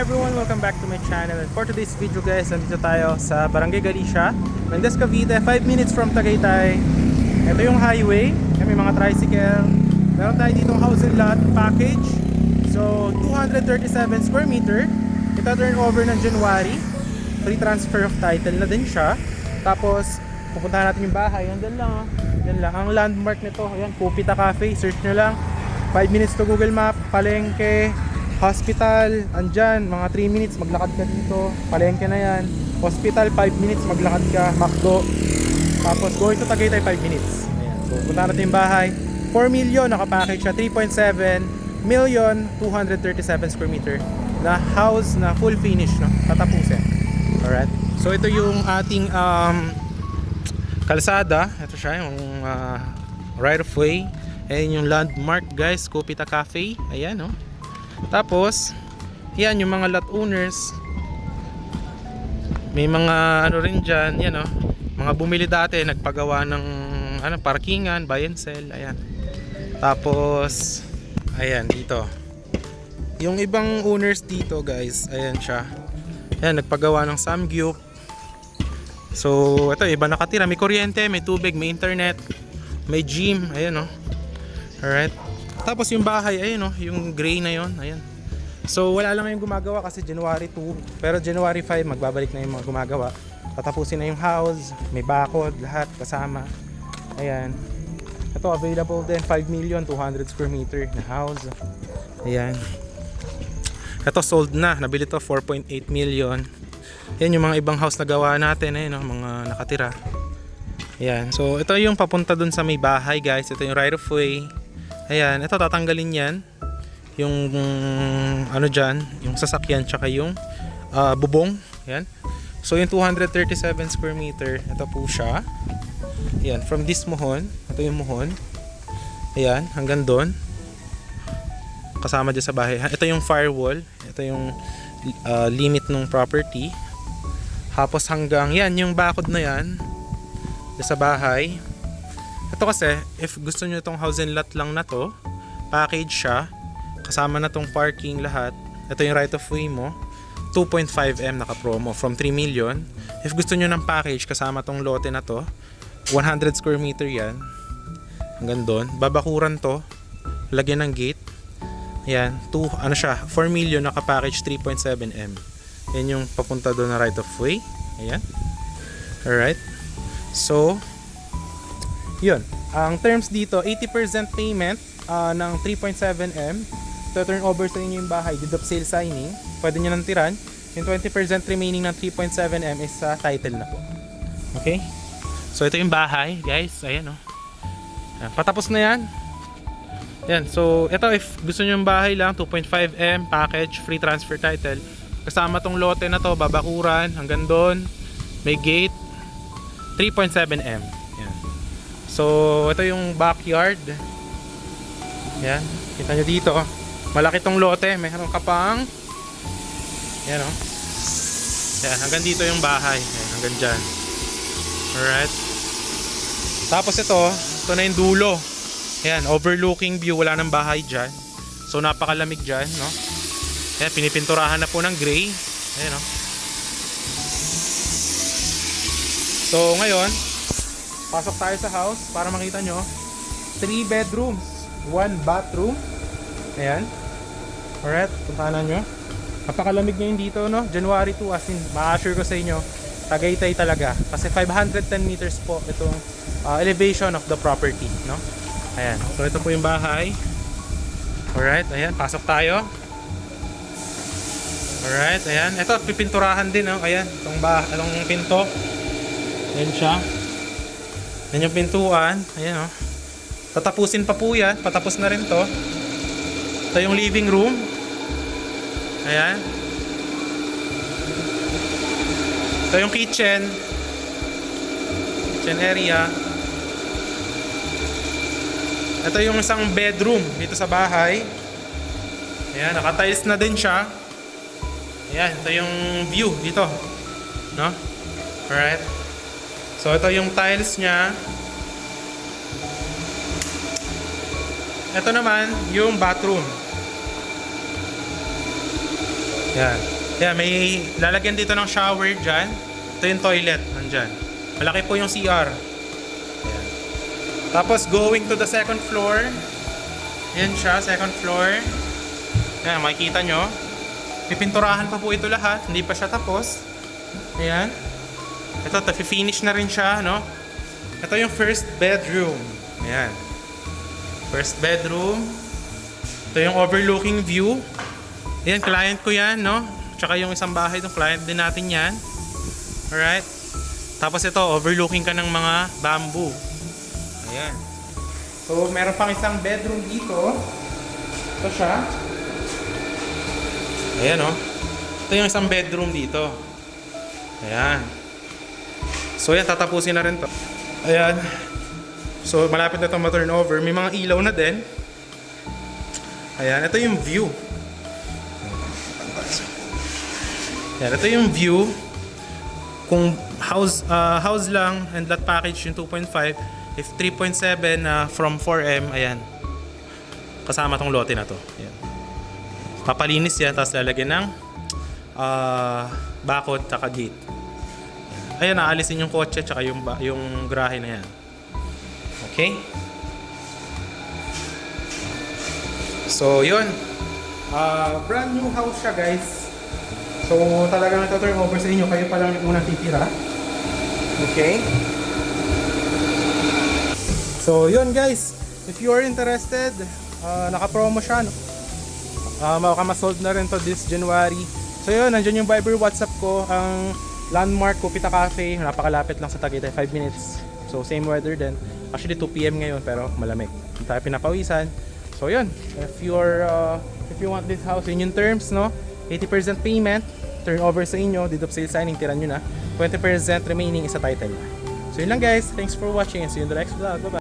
Everyone, welcome back to my channel. And for today's video guys, nandito tayo sa Barangay Galicia, Mendez, Cavite, 5 minutes from Tagaytay. Ito yung highway, may mga tricycle. Meron tayo ditong house and lot package. So 237 square meter. Ito turn over ng January. Free transfer of title na din siya. Tapos pupuntahan natin yung bahay. Yan lang, yan lang. Ang landmark nito, ayan, Pupita Cafe. Search nyo lang. 5 minutes to Google Map. Palengke, hospital, andyan, mga 3 minutes maglakad ka dito. Palengke na yan. Hospital, 5 minutes maglakad ka. McDo. Tapos going to Tagaytay, 5 minutes. Ayan. So punta natin yung bahay. 4 million nakapackage siya. 3.7 million 237 square meter na house na full finish, no? Tatapusin. Alright. So ito yung ating kalsada. Ito siya yung right of way. Ayan yung landmark guys, Pupita Cafe. Ayan, no? Tapos, yan yung mga lot owners. May mga ano rin dyan, yan o. Mga bumili dati, nagpagawa ng parkingan, buy and sell, ayan. Tapos, ayan, dito. Yung ibang owners dito guys, ayan siya. Ayan, nagpagawa ng samgyup. So, ito, iba nakatira. May kuryente, may tubig, may internet, may gym, ayan o. Alright. Tapos yung bahay, ayun oh, yung gray na yon, ayan. So wala lang ngayong gumagawa kasi January 2, pero January 5 magbabalik na yung mga gumagawa. Tatapusin na yung house, may bakod, lahat kasama. Ayan. Ito available din, 5 million 200 square meter na house. Ayan. Ito sold na, nabili to 4.8 million. Yan yung mga ibang house na gawa natin, ayun oh, mga nakatira. Ayan. So ito yung papunta dun sa may bahay guys, ito yung right of way. Ayan, ito tatanggalin yan. Yung ano dyan, yung sasakyan tsaka yung bubong. Ayan. So yung 237 square meter, ito po siya. Ayan, from this muhon, ito yung muhon. Ayan, hanggang doon. Kasama dyan sa bahay. Ito yung firewall. Ito yung limit ng property. Tapos hanggang, yan, yung bakod na yan. Dyan sa bahay. Ito kasi, if gusto nyo itong house and lot lang na to, package siya, kasama na tong parking lahat. Ito yung right of way mo, 2.5M naka-promo from 3 million. If gusto nyo ng package, kasama tong lote na to, 100 square meter yan, hanggang doon. Babakuran to, lagyan ng gate. Ayan, 4 million naka-package 3.7M. Yan yung papunta doon na right of way. Ayan. Alright. So, yun, ang terms dito 80% payment ng 3.7M to turn over sa inyo yung bahay, deed of sale signing, pwede nyo nang tiran. Yung 20% remaining ng 3.7M is sa title na po. Okay, so ito yung bahay guys, ayan o. Patapos na yan. Yan, so ito if gusto nyo yung bahay lang, 2.5M package, free transfer title, kasama tong lote na to, babakuran hanggang doon, may gate, 3.7M. So, ito yung backyard. Yan. Kita nyo dito. Malaki tong lote. Mayroon ka pang. Yan o. Yan. Hanggang dito yung bahay. Yan. Hanggang dyan. Alright. Tapos ito na yung dulo. Yan. Overlooking view. Wala nang bahay dyan. So, napakalamig dyan. No? Yan. Pinipinturahan na po ng gray. Ayan o. So, ngayon, pasok tayo sa house para makita nyo. 3 bedrooms, 1 bathroom. Ayan. Alright, puntahan nyo. Napakalamig ngayon dito, no? January 2, as in, ma-assure ko sa inyo, Tagaytay talaga. Kasi 510 meters po itong elevation of the property, no? Ayan. So, ito po yung bahay. Alright, ayan. Pasok tayo. Alright, ayan. Ito, pipinturahan din, no? Ayan, itong pinto. Ayan siya. Yan yung pintuan. Ayan o. Tatapusin pa po yan. Patapos na rin to. Ito yung living room. Ayan. Ito yung kitchen. Kitchen area. Ito yung isang bedroom dito sa bahay. Ayan. Naka-tiles na din siya. Ayan. Ito yung view dito. No? Alright. So ito yung tiles niya. Ito naman yung bathroom. Yan. Yan, may lalagyan dito ng shower dyan. Ito yung toilet, nandyan. Malaki po yung CR. Yan. Tapos going to the second floor. Yan siya, second floor. Yan, makikita nyo. Pipinturahan pa po ito lahat. Hindi pa siya tapos. Ayan. Ito, finish na rin siya, no? Ito yung first bedroom. Ayan. First bedroom. Ito yung overlooking view. Ayan, client ko yan, no? Tsaka yung isang bahay ng client din natin yan. Alright. Tapos ito, overlooking ka ng mga bamboo. Ayan. So, meron pang isang bedroom dito. Ito siya. Ayan, oh. Ito yung isang bedroom dito. Ayan. So, yan, tatapusin na rin to. Ayan. So, malapit na itong ma-turnover. May mga ilaw na din. Ayan, ito yung view. Ayan, ito yung view. Kung house lang and lot package yung 2.5, if 3.7 from 4M, ayan. Kasama tong lote na to. Ayan. Papalinis yan, tapos lalagyan ng bakod, tsaka gate. Ayan, naalisin yung kotse, tsaka yung garahe na yan. Okay? So, yun. Brand new house siya, guys. So, talagang ito-turn over sa inyo. Kayo pa lang yung unang titira. Okay? So, yun, guys. If you are interested, naka-promo siya, no? Baka ma-sold na rin to this January. So, yun. Nandiyan yung Viber WhatsApp ko. Ang landmark, Kupita Cafe. Napakalapit lang sa Tagaytay. 5 minutes. So, same weather din. Actually, 2 PM ngayon, pero malamig. Hindi tayo pinapawisan. So, yun. If you want this house, yun yung terms, no? 80% payment, turnover sa inyo, deed of sale signing, tira nyo na. 20% remaining is sa title na. So, yun lang, guys. Thanks for watching and see you in the next vlog. Bye-bye.